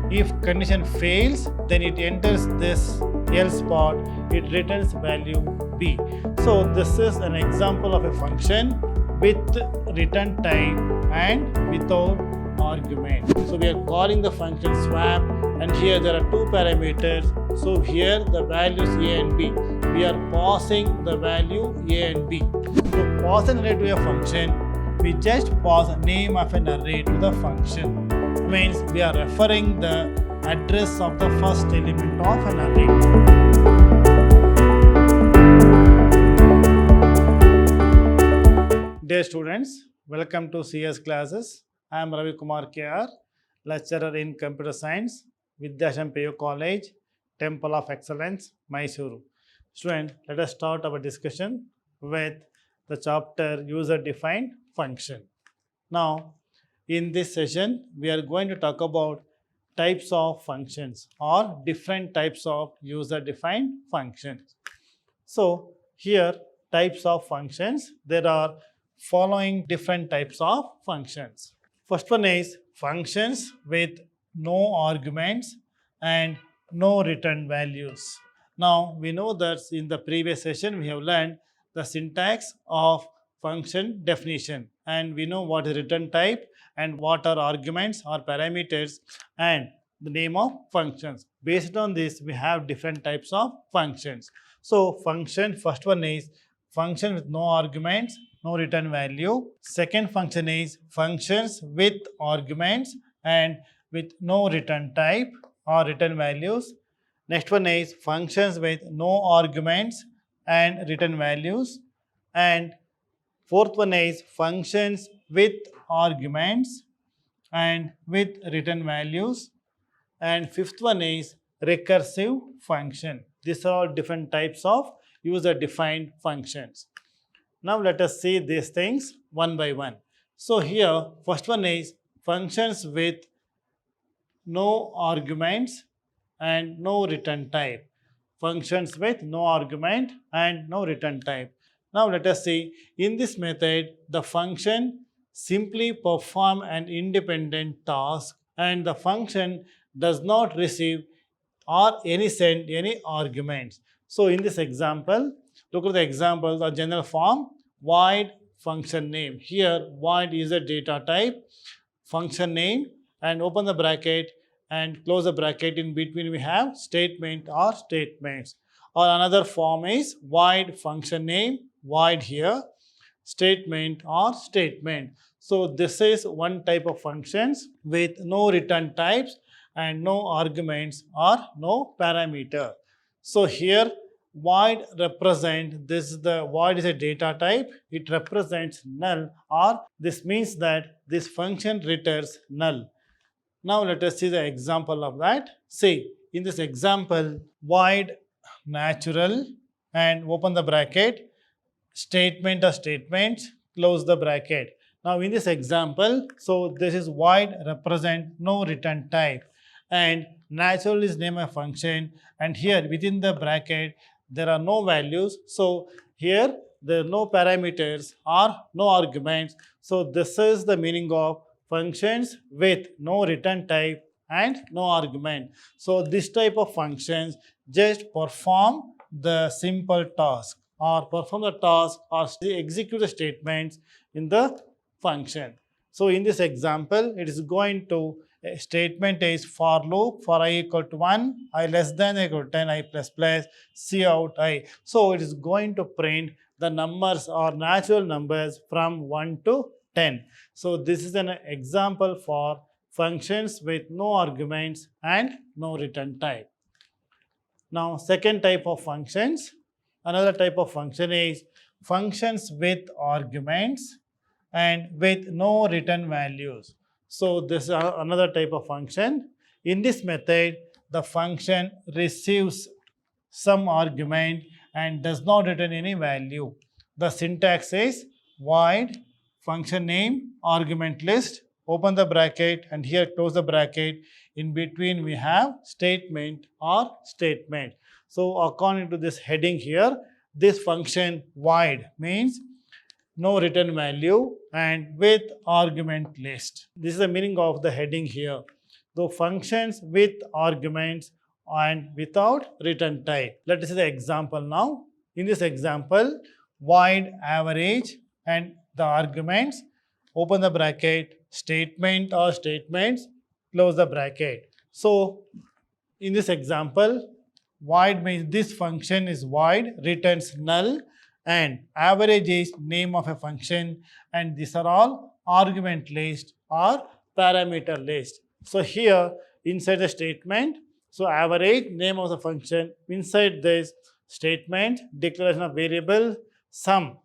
If condition fails, then it enters this else part, it returns value b. So this is an example of a function with return type and without argument. So we are calling the function swap, and here there are two parameters. So here the values a and b. We are passing the value a and b. So pass an array to a function, we just pass the name of an array to the function. Means we are referring the address of the first element of an array. Dear students, welcome to CS classes. I am Ravi Kumar KR, lecturer in computer science, Vidhyaashram PU College, Temple of Excellence, Mysuru. Student, let us start our discussion with the chapter user defined function. Now, in this session, we are going to talk about types of functions or different types of user-defined functions. So, here types of functions, there are following different types of functions. First one is functions with no arguments and no return values. Now, we know that in the previous session, we have learned the syntax of function definition, and we know what is return type and what are arguments or parameters and the name of functions. Based on this, we have different types of functions. So function, first one is function with no arguments, no return value. Second function is functions with arguments and with no return type or return values. Next one is functions with no arguments and return values. And fourth one is functions with arguments and with return values. And fifth one is recursive function. These are all different types of user-defined functions. Now let us see these things one by one. So here, first one is functions with no arguments and no return type. Functions with no argument and no return type. Now let us see, in this method, the function simply perform an independent task and the function does not receive or send any arguments. So in this example, look at the example, the general form, void function name. Here, void is a data type, function name, and open the bracket and close the bracket. In between we have statement or statements. Or another form is void function name, void here, statement or statement. So this is one type of functions with no return types and no arguments or no parameter. So here void represent, this is the void is a data type, it represents null, or this means that this function returns null. Now let us see the example of that. See, in this example, void natural and open the bracket, statement or statements, close the bracket. Now in this example, so this is void represent no return type and natural is name of function, and here within the bracket there are no values. So here there are no parameters or no arguments. So this is the meaning of functions with no return type and no argument. So this type of functions just perform the simple task or perform the task or execute the statements in the function. So in this example, it is going to, a statement is for loop for I equal to 1, I less than equal to 10, I plus plus, C out I. So it is going to print the numbers or natural numbers from 1 to 10. So this is an example for functions with no arguments and no return type. Now second type of functions, another type of function is functions with arguments and with no return values. So this is another type of function. In this method, the function receives some argument and does not return any value. The syntax is void function name argument list, open the bracket and here close the bracket. In between we have statement or statement. So according to this heading here, this function void means no return value and with argument list. This is the meaning of the heading here. the functions with arguments and without return type. Let us see the example now. In this example, void average and the arguments, open the bracket, statement or statements, close the bracket. So in this example, void means this function is void, returns null, and average is name of a function, and these are all argument list or parameter list. So here inside the statement, so average, name of the function, inside this statement, declaration of variable, sum,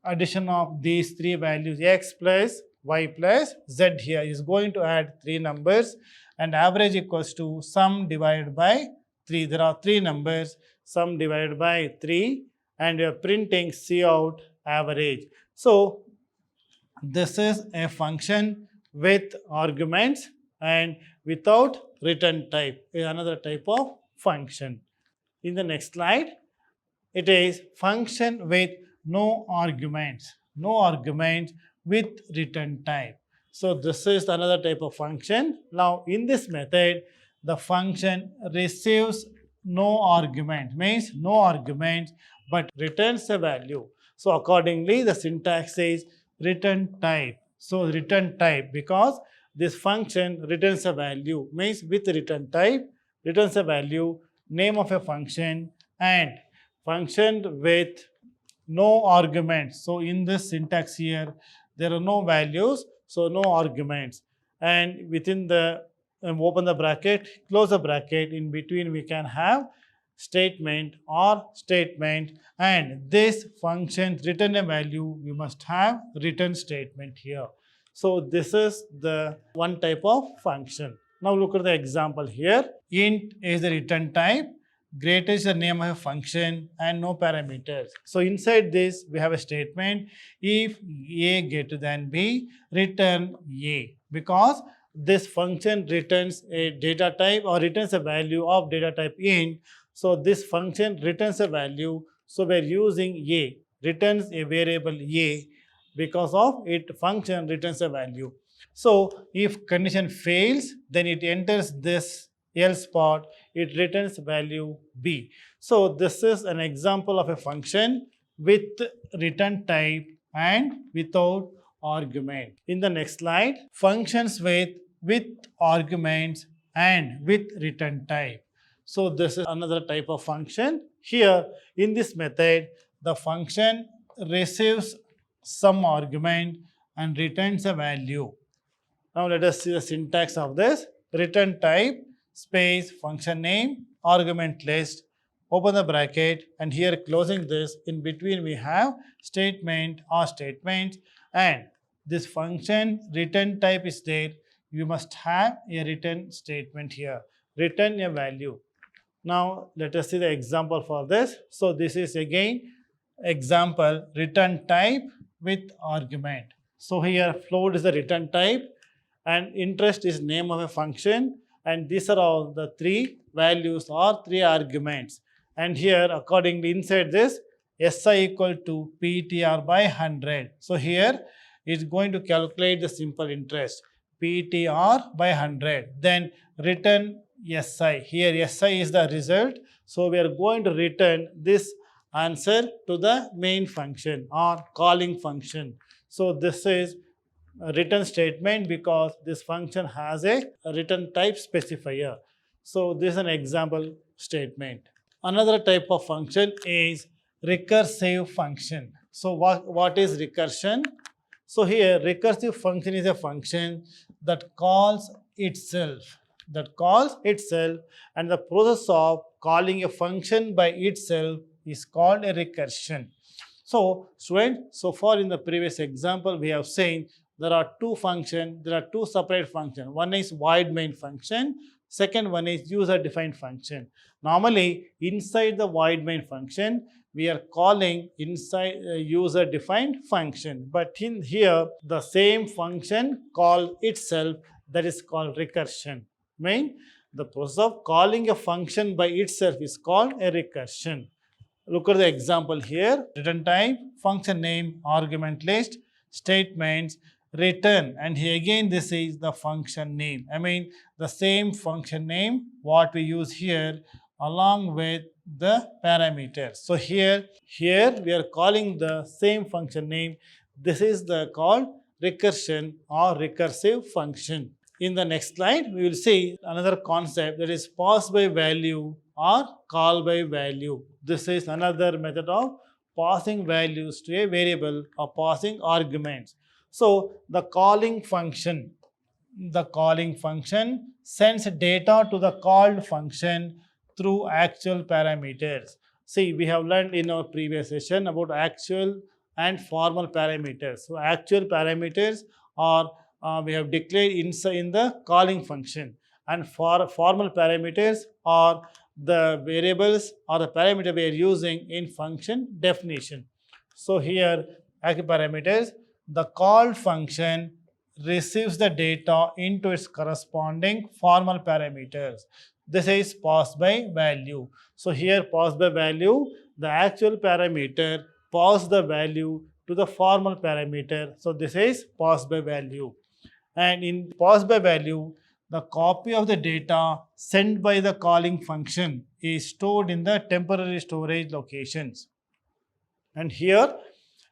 addition of these three values x plus y plus z here is going to add three numbers, and average equals to sum divided by 3. There are three numbers, sum divided by 3, and we are printing Cout average. So this is a function with arguments and without return type, another type of function. In the next slide, it is function with no arguments with return type. So this is another type of function. Now in this method, the function receives no argument, means no argument, but returns a value. So accordingly, the syntax is return type. So return type, because this function returns a value, means with return type, returns a value, name of a function, and function with no arguments. So in this syntax here, there are no values, so no arguments. And within the, open the bracket, close the bracket, in between we can have statement or statement, and this function return a value, we must have return statement here. So this is the one type of function. Now look at the example here. Int is the return type, greater is the name of a function, and no parameters. So inside this we have a statement, if a greater than b, return a, because this function returns a data type or returns a value of data type int. So this function returns a value, so we are using a, returns a variable a, because of it function returns a value. So if condition fails, then it enters this else part, it returns value b. So this is an example of a function with return type and without argument. In the next slide, functions with arguments and with return type. So this is another type of function. Here in this method, the function receives some argument and returns a value. Now let us see the syntax of this. Return type, space, function name, argument list, open the bracket, and here closing this, in between we have statement or statements, and this function return type is there, you must have a return statement here, return a value. Now let us see the example for this. So this is again example, return type with argument. So here float is the return type and interest is name of a function, and these are all the three values or three arguments. And here accordingly inside this, SI equal to PTR by 100. So here it's going to calculate the simple interest, PTR by 100. Then return SI. Here SI is the result. So we are going to return this answer to the main function or calling function. So this is a return statement because this function has a return type specifier. So this is an example statement. Another type of function is recursive function. So what is recursion? So here recursive function is a function that calls itself, and the process of calling a function by itself is called a recursion. So students, so far in the previous example we have seen there are two functions, there are two separate functions. One is void main function, second one is user defined function. Normally inside the void main function we are calling inside user defined function, but in here the same function call itself, that is called recursion. Mean the process of calling a function by itself is called a recursion. Look at the example here, return type, function name, argument list, statements, return, and here again this is the function name. I mean the same function name what we use here along with the parameters. So here we are calling the same function name. This is the called recursion or recursive function. In the next slide, we will see another concept, that is pass by value or call by value. This is another method of passing values to a variable or passing arguments. So the calling function sends data to the called function through actual parameters. See, we have learned in our previous session about actual and formal parameters. So actual parameters are we have declared in the calling function, and for formal parameters are the variables or the parameter we are using in function definition. So here actual parameters, the called function receives the data into its corresponding formal parameters. This is pass by value. So here pass by value, the actual parameter pass the value to the formal parameter. So this is pass by value. And in pass by value, the copy of the data sent by the calling function is stored in the temporary storage locations. And here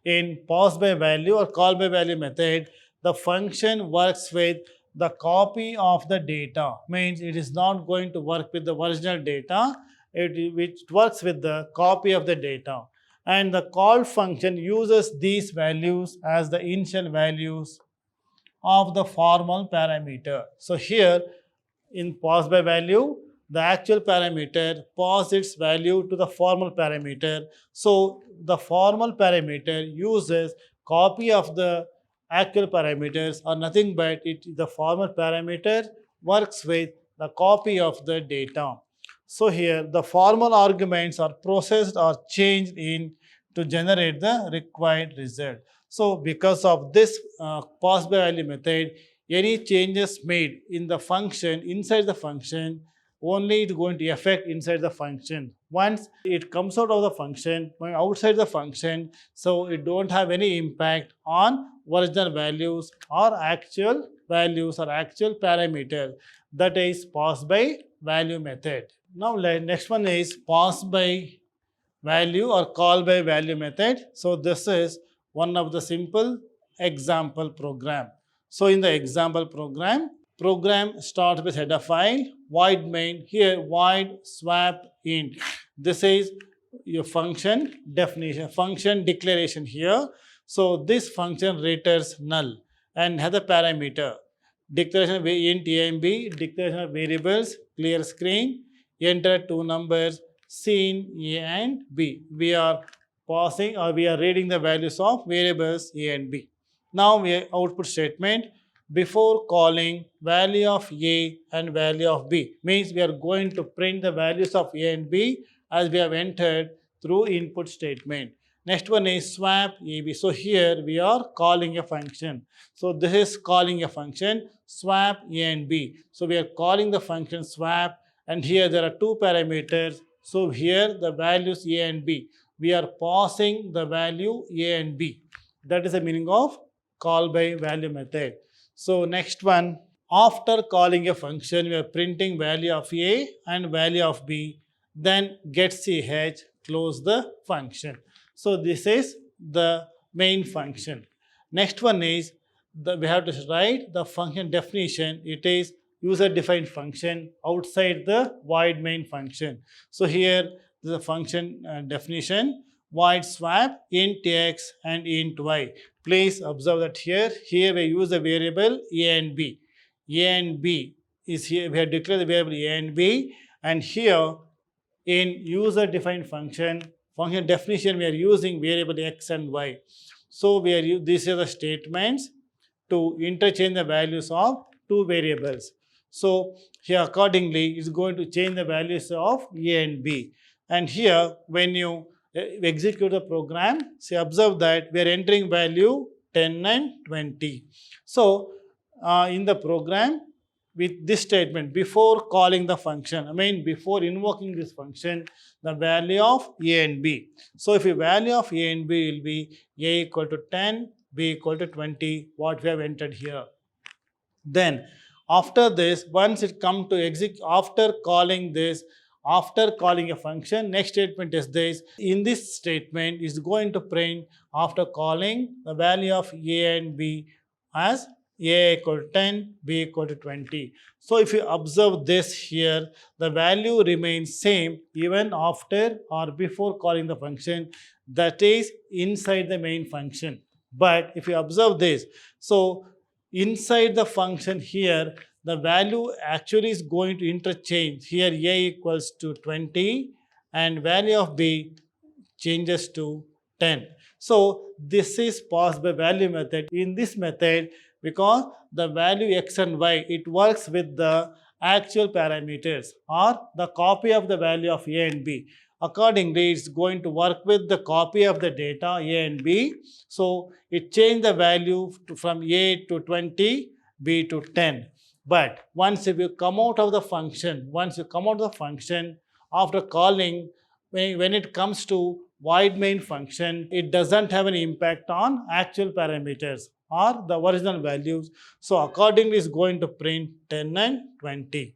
in pass by value or call by value method, the function works with the copy of the data. Means it is not going to work with the original data, which works with the copy of the data. And the call function uses these values as the initial values of the formal parameter. So here in pass by value, the actual parameter pass its value to the formal parameter. So the formal parameter uses copy of the actual parameters or nothing but the formal parameter works with the copy of the data. So here the formal arguments are processed or changed in to generate the required result. So because of this pass by value method, any changes made in the function, inside the function, only it is going to affect inside the function. Once it comes out of the function, outside the function, so it don't have any impact on original values or actual values or actual parameter. That is pass by value method. Now next one is pass by value or call by value method. So this is one of the simple example program. So in the example program starts with header file, void main, here void swap int. This is your function definition, function declaration here. So this function returns null and has a parameter. Declaration of int a and b, declaration of variables, clear screen, enter two numbers, scene a and b. We are passing or we are reading the values of variables a and b. Now we have output statement. Before calling value of a and value of b, means we are going to print the values of a and b as we have entered through input statement. Next one is swap ab. So here we are calling a function. So this is calling a function swap a and b. So we are calling the function swap, and here there are two parameters. So here the values a and b. We are passing the value a and b. That is the meaning of call by value method. So next one, after calling a function, we are printing value of a and value of b, then get ch, close the function. So this is the main function. Next one is we have to write the function definition. It is user defined function outside the void main function. So here the function definition, void swap int x and int y. Please observe that here we use the variable a and b. A and b is here, we have declared the variable a and b, and here in user defined function definition we are using variable x and y. So these are the statements to interchange the values of two variables. So here accordingly is going to change the values of a and b. And here when you execute the program, see, observe that we are entering value 10 and 20. So in the program with this statement, before calling the function, before invoking this function, the value of a and b. So if the value of a and b will be a equal to 10, b equal to 20, what we have entered here. Then after this, once it come to execute, after calling this, after calling a function, next statement is this. In this statement is going to print after calling the value of a and b as a equal to 10, b equal to 20. So if you observe this here, the value remains same even after or before calling the function, that is inside the main function. But if you observe this, so inside the function here, the value actually is going to interchange. Here a equals to 20 and value of b changes to 10. So this is passed by value method. In this method, because the value x and y, it works with the actual parameters or the copy of the value of a and b. Accordingly, it's going to work with the copy of the data a and b. So it changed the value from a to 20, b to 10. But once if you come out of the function, after calling, when it comes to void main function, it doesn't have any impact on actual parameters or the original values. So accordingly, it's going to print 10 and 20.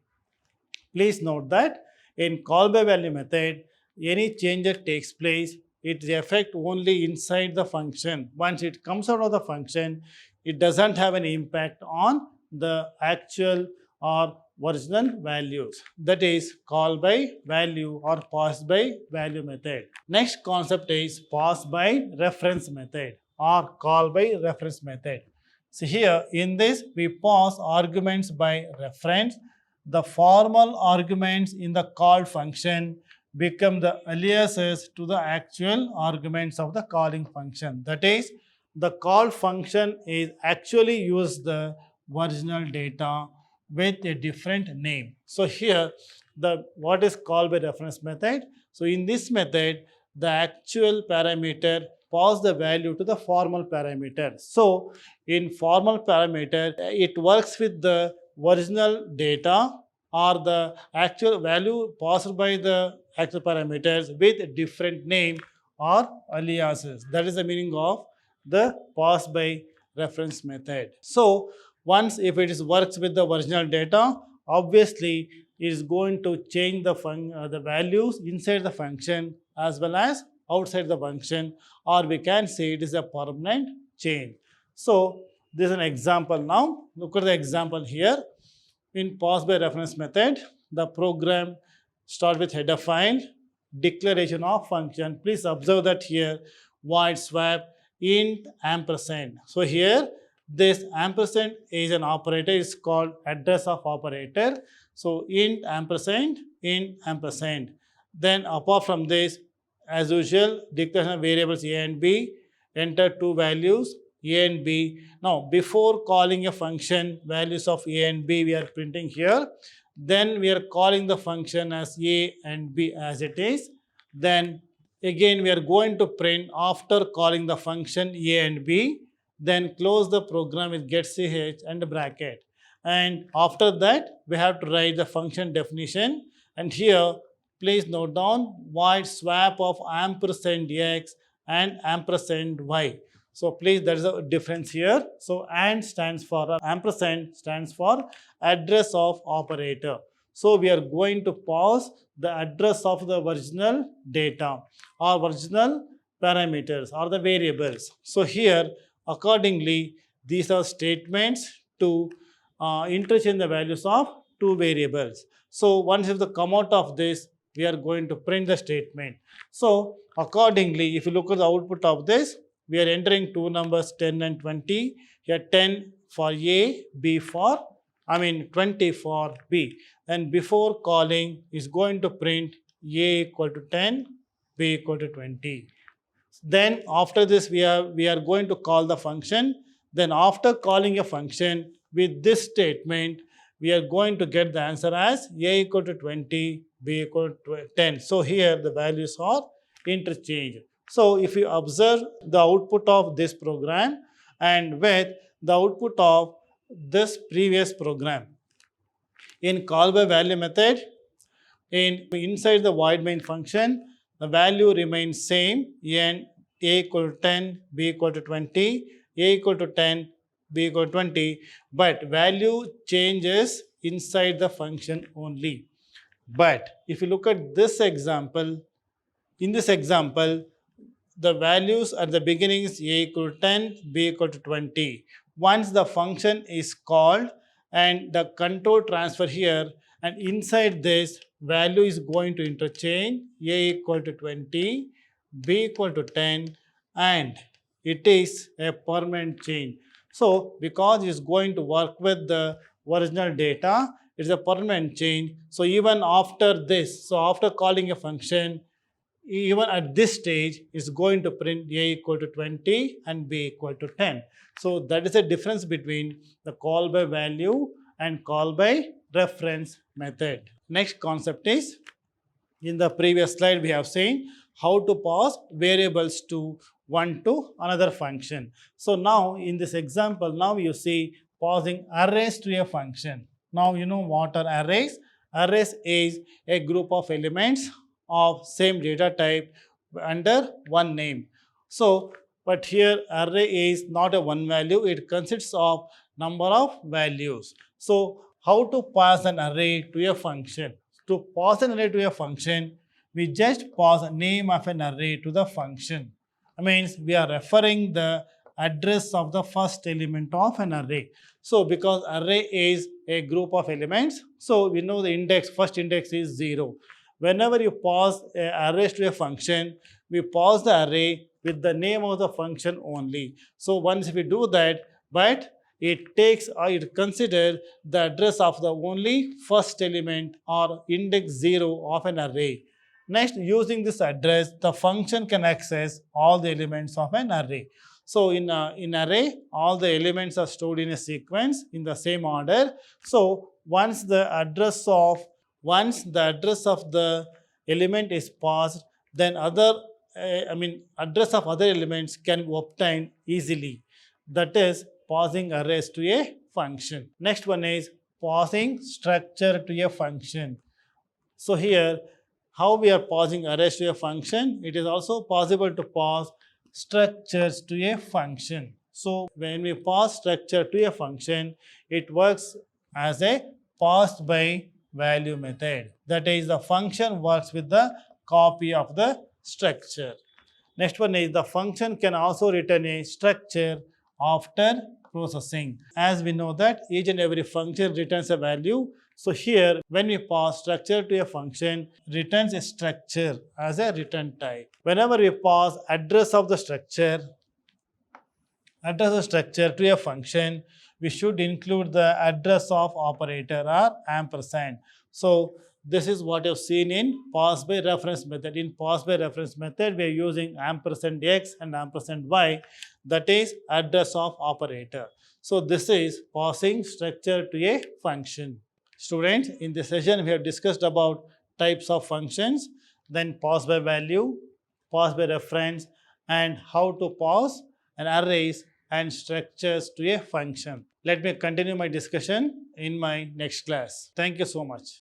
Please note that in call by value method, any change that takes place, it affects only inside the function. Once it comes out of the function, it doesn't have any impact on the actual or original values. That is call by value or pass by value method. Next concept is pass by reference method or call by reference method. So here in this, we pass arguments by reference. The formal arguments in the called function become the aliases to the actual arguments of the calling function. That is, the call function is actually use the original data with a different name. So here, what is called by reference method? So in this method, the actual parameter pass the value to the formal parameter. So in formal parameter, it works with the original data or the actual value passed by the actual parameters with a different name or aliases. That is the meaning of the pass by reference method. So once if it is works with the original data, obviously it is going to change the values inside the function as well as outside the function, or we can say it is a permanent change. So this is an example now. Look at the example here. In pass by reference method, the program start with header file, declaration of function. Please observe that here void swap int ampersand. So here this ampersand is an operator, is called address of operator. So int ampersand, Then apart from this, as usual, declaration of variables a and b, enter two values a and b. Now before calling a function, values of a and b we are printing here. Then we are calling the function as a and b as it is. Then again we are going to print after calling the function a and b. Then close the program with getch and bracket. And after that, we have to write the function definition. And here, please note down void swap of ampersand x and ampersand y. So please, there is a difference here. So and stands for ampersand stands for address of operator. So we are going to pass the address of the original data or original parameters or the variables. So here, accordingly, these are statements to interchange the values of two variables. So once if the come out of this, we are going to print the statement. So accordingly, if you look at the output of this, we are entering two numbers 10 and 20. Here 10 for A, B for, 20 for B. And before calling is going to print A equal to 10, B equal to 20. Then after this, we are going to call the function. Then after calling a function with this statement, we are going to get the answer as A equal to 20, B equal to 10. So here the values are interchanged. So if you observe the output of this program and with the output of this previous program, in call by value method, inside the void main function, the value remains same, and A equal to 10, B equal to 20. a equal to 10, b equal to 20, but value changes inside the function only. But if you look at this example, in this example, the values at the beginning is a equal to 10, b equal to 20. Once the function is called and the control transfer here, and inside this value is going to interchange a equal to 20, b equal to 10, and it is a permanent change. So because it's going to work with the original data, it's a permanent change. So even after this, so after calling a function, even at this stage is going to print a equal to 20 and b equal to 10. So that is the difference between the call by value and call by reference method. Next concept is, in the previous slide we have seen how to pass variables to one to another function. So now in this example, now you see passing arrays to a function. Now you know what are arrays. Arrays is a group of elements of same data type under one name. So, but here array is not a one value, it consists of number of values. So, how to pass an array to a function? To pass an array to a function, we just pass a name of an array to the function. That means we are referring the address of the first element of an array. So, because array is a group of elements, so we know the index, first index is 0. Whenever you pass an array to a function, we pass the array with the name of the function only. So once we do that, but it takes or it considers the address of the only first element or index 0 of an array. Next, using this address, the function can access all the elements of an array. So in array, all the elements are stored in a sequence in the same order. So once the address of the element is passed, then address of other elements can be obtained easily. That is passing arrays to a function. Next one is passing structure to a function. So here, how we are passing arrays to a function, it is also possible to pass structures to a function. So when we pass structure to a function, it works as a passed by value method. That is, the function works with the copy of the structure. Next one is the function can also return a structure after processing. As we know that each and every function returns a value. So here, when we pass structure to a function, returns a structure as a return type. Whenever we pass address of the structure to a function, we should include the address of operator or ampersand. So this is what you've seen in pass by reference method. In pass by reference method, we are using ampersand x and ampersand y, that is address of operator. So this is passing structure to a function. Students, in this session we have discussed about types of functions, then pass by value, pass by reference, and how to pass an arrays and structures to a function. Let me continue my discussion in my next class. Thank you so much.